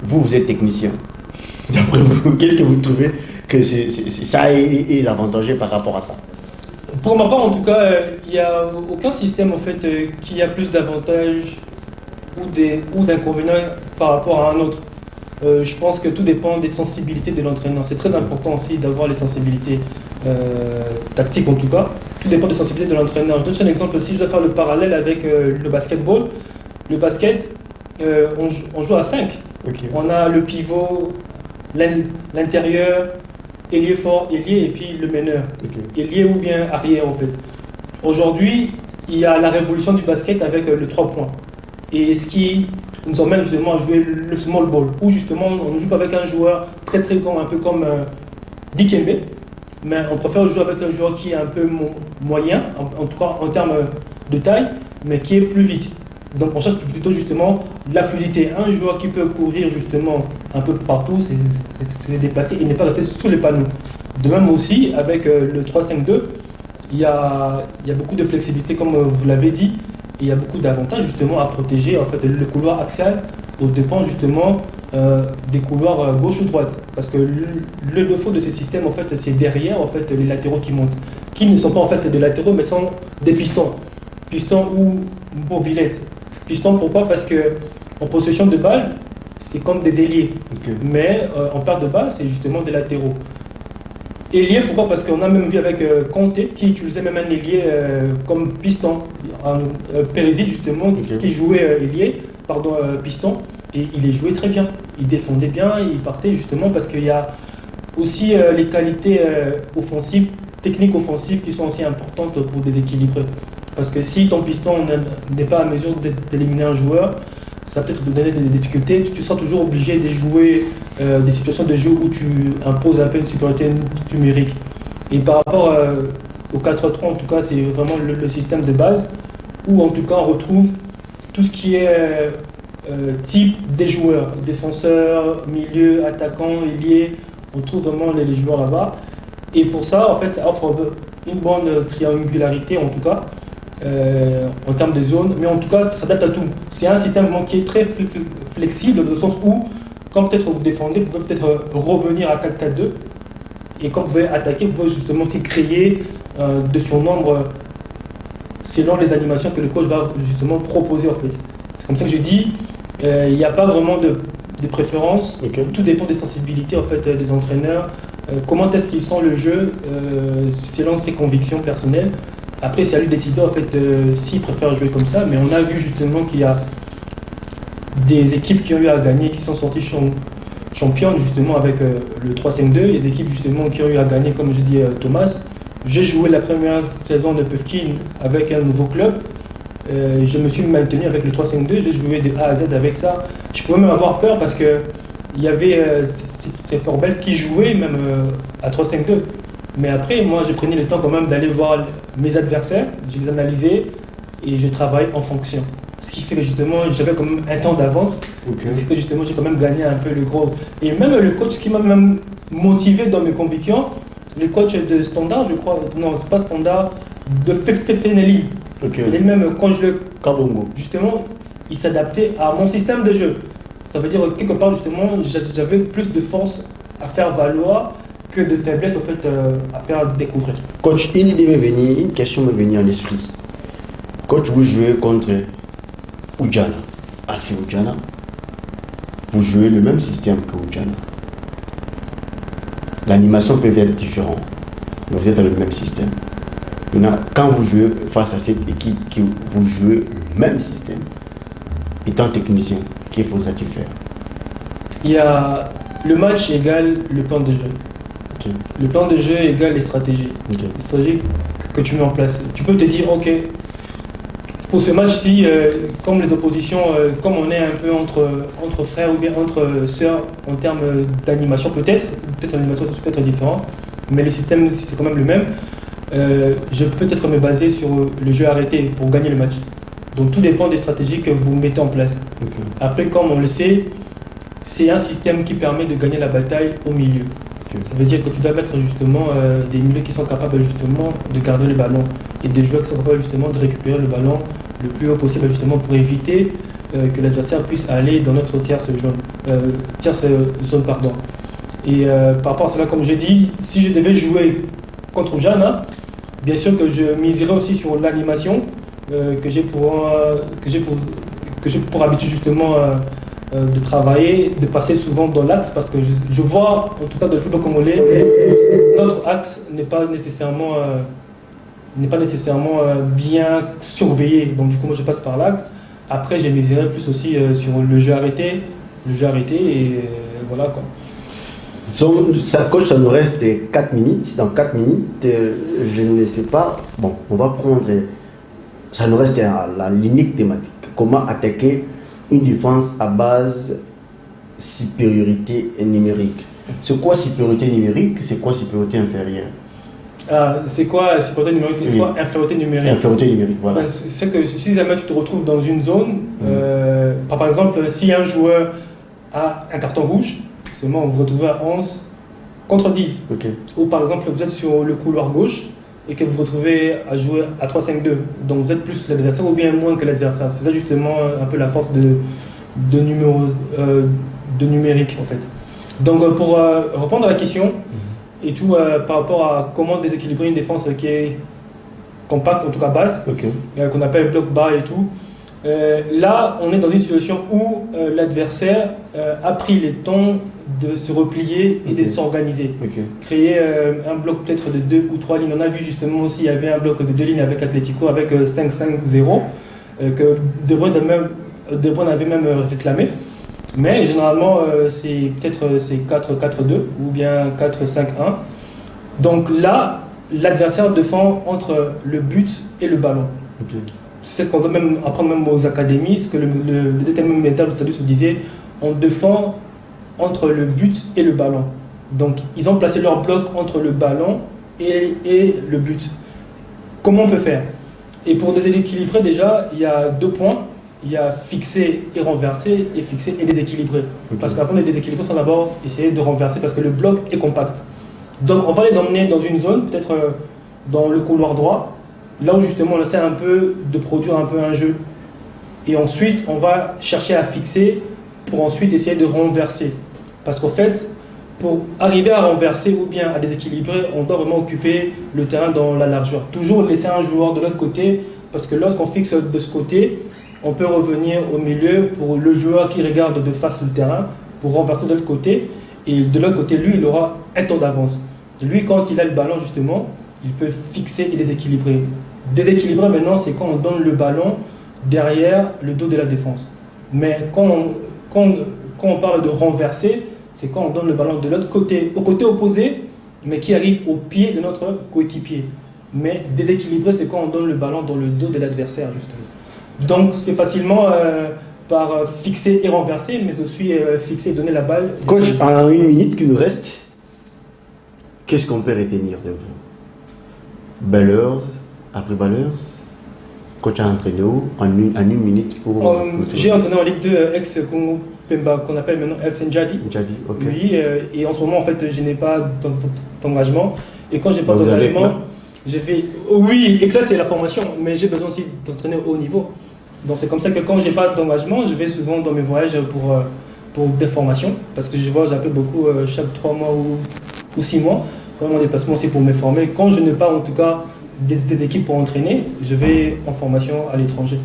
Vous êtes technicien. D'après vous, qu'est-ce que vous trouvez que ça est avantageux par rapport à ça? Pour ma part, en tout cas, il n'y a aucun système en fait qui a plus d'avantages ou d'inconvénients par rapport à un autre. Je pense que tout dépend des sensibilités de l'entraîneur. C'est très important aussi d'avoir les sensibilités tactiques en tout cas. Tout dépend des sensibilités de l'entraîneur. Je donne un exemple. Si je dois faire le parallèle avec le basketball, le basket, on joue à 5. Okay. On a le pivot, l'intérieur, ailier fort, ailier et puis le meneur. Okay. Ailier ou bien arrière en fait. Aujourd'hui, il y a la révolution du basket avec le 3 points. Et ce qui nous emmène justement à jouer le small ball, où justement on ne joue pas avec un joueur très très grand, un peu comme Dikembe, mais on préfère jouer avec un joueur qui est un peu moyen, en tout cas en termes de taille, mais qui est plus vite. Donc on cherche plutôt justement la fluidité. Un joueur qui peut courir justement un peu partout, c'est déplacé, il n'est pas resté sous les panneaux. De même aussi avec le 3-5-2, il y a beaucoup de flexibilité comme vous l'avez dit. Il y a beaucoup d'avantages justement à protéger en fait le couloir axial au dépend justement des couloirs gauche ou droite, parce que le défaut de ce système en fait c'est derrière en fait les latéraux qui montent, qui ne sont pas en fait des latéraux mais sont des pistons ou mobilettes. Pistons pourquoi? Parce que en possession de balle c'est comme des ailiers, okay. Mais en perte de balle c'est justement des latéraux. Ailier, pourquoi? Parce qu'on a même vu avec Conte qui utilisait même un ailier comme piston, Pérési justement, okay. Qui jouait piston, et il les jouait très bien. Il défendait bien, il partait justement parce qu'il y a aussi les qualités offensives, techniques offensives qui sont aussi importantes pour déséquilibrer. Parce que si ton piston n'est pas à mesure d'éliminer un joueur, ça va peut-être te donner des difficultés, tu seras toujours obligé de jouer des situations de jeu où tu imposes un peu une supériorité numérique. Et par rapport au 4-3, en tout cas, c'est vraiment le système de base, où en tout cas on retrouve tout ce qui est type des joueurs, défenseurs, milieu, attaquants, ailiers, on trouve vraiment les joueurs là-bas. Et pour ça, en fait, ça offre une bonne triangularité, en tout cas, en termes de zones, mais en tout cas, ça s'adapte à tout. C'est un système qui est très flexible, dans le sens où, quand peut-être vous défendez, vous pouvez peut-être revenir à 4-4-2, et quand vous pouvez attaquer, vous pouvez justement aussi créer de surnombre selon les animations que le coach va justement proposer, en fait. C'est comme ça que j'ai dit, il n'y a pas vraiment de préférence, okay. Tout dépend des sensibilités en fait, des entraîneurs, comment est-ce qu'ils sentent le jeu selon ses convictions personnelles. Après, c'est à lui de décider en fait s'il préfère jouer comme ça, mais on a vu justement qu'il y a des équipes qui ont eu à gagner, qui sont sorties championnes justement avec le 3-5-2. Il y a des équipes justement qui ont eu à gagner, comme je dis Thomas. J'ai joué la première saison de Pufkin avec un nouveau club. Je me suis maintenu avec le 3-5-2, j'ai joué de A à Z avec ça. Je pouvais même avoir peur parce que il y avait ces Forbelles qui jouaient même à 3-5-2. Mais après, moi, j'ai pris le temps quand même d'aller voir mes adversaires, je les analysais et je travaille en fonction. Ce qui fait que justement, j'avais quand même un temps d'avance. Okay. C'est que justement, j'ai quand même gagné un peu le gros. Et même le coach qui m'a même motivé dans mes convictions, le coach de Standard, je crois, non, c'est pas Standard, de Fenelli. Okay. Et même quand je le... Kabongo. Justement, il s'adaptait à mon système de jeu. Ça veut dire quelque part, justement, j'avais plus de force à faire valoir que de faiblesse en fait à faire découvrir. Coach, une question m'est venue en esprit. Coach, vous jouez contre Ujana, AC Ujana. Vous jouez le même système que Ujana. L'animation peut être différente, mais vous êtes dans le même système. Maintenant, quand vous jouez face à cette équipe qui vous jouez le même système, étant technicien, qu'il faudrait-il faire? Il y a le match égale le plan de jeu. Ok. Le plan de jeu égale les stratégies. Ok. Les stratégies que tu mets en place. Tu peux te dire, ok, pour ce match-ci, comme les oppositions, comme on est un peu entre frères ou bien entre sœurs en termes d'animation, peut-être l'animation peut être différente, mais le système c'est quand même le même. Je peux peut-être me baser sur le jeu arrêté pour gagner le match. Donc tout dépend des stratégies que vous mettez en place. Ok. Après, comme on le sait, c'est un système qui permet de gagner la bataille au milieu. Ok. Ça veut dire que tu dois mettre justement des milieux qui sont capables justement de garder le ballon et des joueurs qui sont capables justement de récupérer le ballon le plus haut possible justement pour éviter que l'adversaire puisse aller dans notre tierce zone. Pardon. Et par rapport à cela, comme je dis, si je devais jouer contre Jana, bien sûr que je miserais aussi sur l'animation que j'ai pour habitude justement de travailler, de passer souvent dans l'axe, parce que je vois, en tout cas dans le football congolais, notre axe n'est pas nécessairement bien surveillé. Donc du coup, moi je passe par l'axe. Après, j'ai miséré plus aussi sur le jeu arrêté et voilà quoi. Ça, coach, ça nous reste 4 minutes. Dans 4 minutes, je ne sais pas. Bon, on va prendre. Ça nous reste la ligne thématique. Comment attaquer une défense à base supériorité numérique? C'est quoi supériorité numérique? C'est quoi supériorité inférieure? C'est quoi supériorité numérique? C'est quoi infériorité numérique? Infériorité numérique, voilà. C'est que si jamais tu te retrouves dans une zone, par exemple, si un joueur a un carton rouge, seulement vous vous retrouvez à 11 contre 10. Okay. Ou par exemple, vous êtes sur le couloir gauche et que vous vous retrouvez à jouer à 3-5-2. Donc vous êtes plus l'adversaire ou bien moins que l'adversaire. C'est ça justement un peu la force de numérique en fait. Donc pour répondre à la question et tout par rapport à comment déséquilibrer une défense qui est compacte, en tout cas basse, qu'on appelle bloc bas et tout. Là, on est dans une situation où l'adversaire a pris le temps de se replier et de s'organiser. Créer un bloc peut-être de 2 ou 3 lignes. On a vu justement aussi, il y avait un bloc de 2 lignes avec Atlético, avec 5-5-0, que De Bruyne avait même réclamé. Mais généralement, c'est peut-être 4-4-2 ou bien 4-5-1. Donc là, l'adversaire défend entre le but et le ballon. C'est qu'on doit même apprendre même aux académies, ce que le déterminant mental de Sadus disait, on défend entre le but et le ballon. Donc ils ont placé leur bloc entre le ballon et le but. Comment on peut faire? Et pour déséquilibrer déjà, il y a 2 points. Il y a fixer et renverser, et fixer et déséquilibrer. Parce qu'avant de déséquilibrer, il faut d'abord essayer de renverser parce que le bloc est compact. Donc on va les emmener dans une zone, peut-être dans le couloir droit, là où justement on essaie un peu de produire un peu un jeu. Et ensuite, on va chercher à fixer pour ensuite essayer de renverser. Parce qu'en fait, pour arriver à renverser ou bien à déséquilibrer, on doit vraiment occuper le terrain dans la largeur. Toujours laisser un joueur de l'autre côté, parce que lorsqu'on fixe de ce côté, on peut revenir au milieu pour le joueur qui regarde de face le terrain, pour renverser de l'autre côté. Et de l'autre côté, lui, il aura un temps d'avance. Lui, quand il a le ballon, justement, il peut fixer et déséquilibrer. Déséquilibrer, maintenant, c'est quand on donne le ballon derrière le dos de la défense. Mais quand on parle de renverser, c'est quand on donne le ballon de l'autre côté, au côté opposé, mais qui arrive au pied de notre coéquipier. Mais déséquilibrer, c'est quand on donne le ballon dans le dos de l'adversaire, justement. Donc, c'est facilement par fixer et renverser, mais aussi fixer et donner la balle. Coach, en 1 minute qui nous reste, qu'est-ce qu'on peut retenir de vous? Ballers, après ballers, coach a entraîné où en une minute pour... J'ai entraîné en Ligue 2 ex-Congo Pemba, qu'on appelle maintenant FC Njadi. Njadi, ok. Oui, et en ce moment, en fait, je n'ai pas d'engagement. Et quand je n'ai pas d'engagement, j'ai fait... Oui, et là, c'est la formation, mais j'ai besoin aussi d'entraîner au haut niveau. Donc c'est comme ça que quand je n'ai pas d'engagement, je vais souvent dans mes voyages pour des formations, parce que je voyage un peu beaucoup chaque 3 mois ou 6 mois, quand mon déplacement aussi pour me former. Quand je n'ai pas en tout cas des équipes pour entraîner, je vais en formation à l'étranger.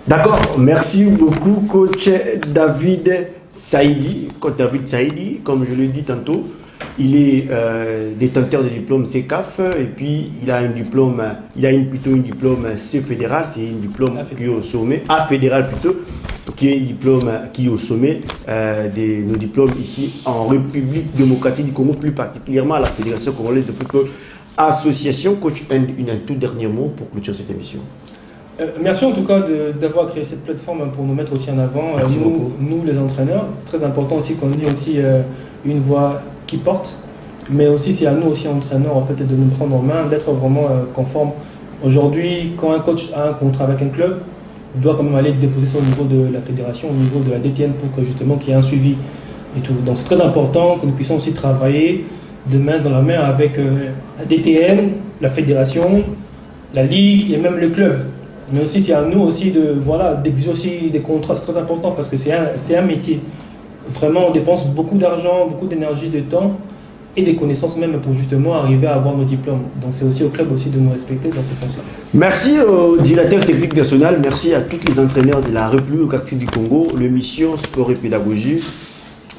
D'accord, merci beaucoup coach David Saïdi. Coach David Saïdi, comme je l'ai dit tantôt, Il est détenteur de diplôme CECAF et puis il a un diplôme, plutôt un diplôme C fédéral, c'est un diplôme qui est au sommet, A fédéral plutôt, qui est un diplôme qui est au sommet de nos diplômes ici en République démocratique du Congo, plus particulièrement à la Fédération congolaise de football association. Coach, un tout dernier mot pour clôturer cette émission. Merci en tout cas d'avoir créé cette plateforme pour nous mettre aussi en avant, nous les entraîneurs. C'est très important aussi qu'on ait aussi une voix qui porte, mais aussi c'est à nous aussi entraîneurs en fait de nous prendre en main, d'être vraiment conformes. Aujourd'hui, quand un coach a un contrat avec un club, il doit quand même aller déposer ça au niveau de la fédération, au niveau de la DTN pour que justement qu'il y ait un suivi et tout. Donc c'est très important que nous puissions aussi travailler de main dans la main avec la DTN, la fédération, la ligue et même le club. Mais aussi c'est à nous aussi d'exercer des contrats, c'est très important parce que c'est un métier. Vraiment on dépense beaucoup d'argent, beaucoup d'énergie, de temps et des connaissances même pour justement arriver à avoir nos diplômes. Donc c'est aussi au club aussi de nous respecter dans ce sens-là. Merci au directeur technique national, merci à tous les entraîneurs de la République démocratique du Congo. L'émission Sport et Pédagogie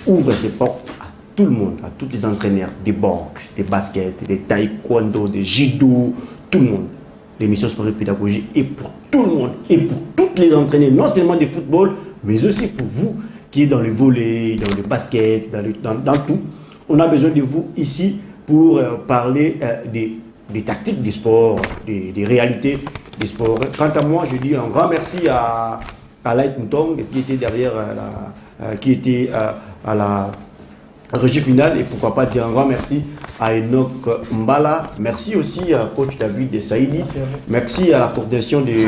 ouvre ses portes à tout le monde, à tous les entraîneurs des boxe, des baskets, des taekwondo, des judo, tout le monde. L'émission Sport et Pédagogie est pour tout le monde et pour toutes les entraîneurs, non seulement du football, mais aussi pour vous qui êtes dans le volley, dans le basket, dans tout. On a besoin de vous ici pour parler des tactiques du sport, des réalités du sport. Quant à moi, je dis un grand merci à Light Moutong qui était derrière à la régie finale, et pourquoi pas dire un grand merci à Enoch Mbala. Merci aussi à coach David de Saïdi. Merci à la coordination des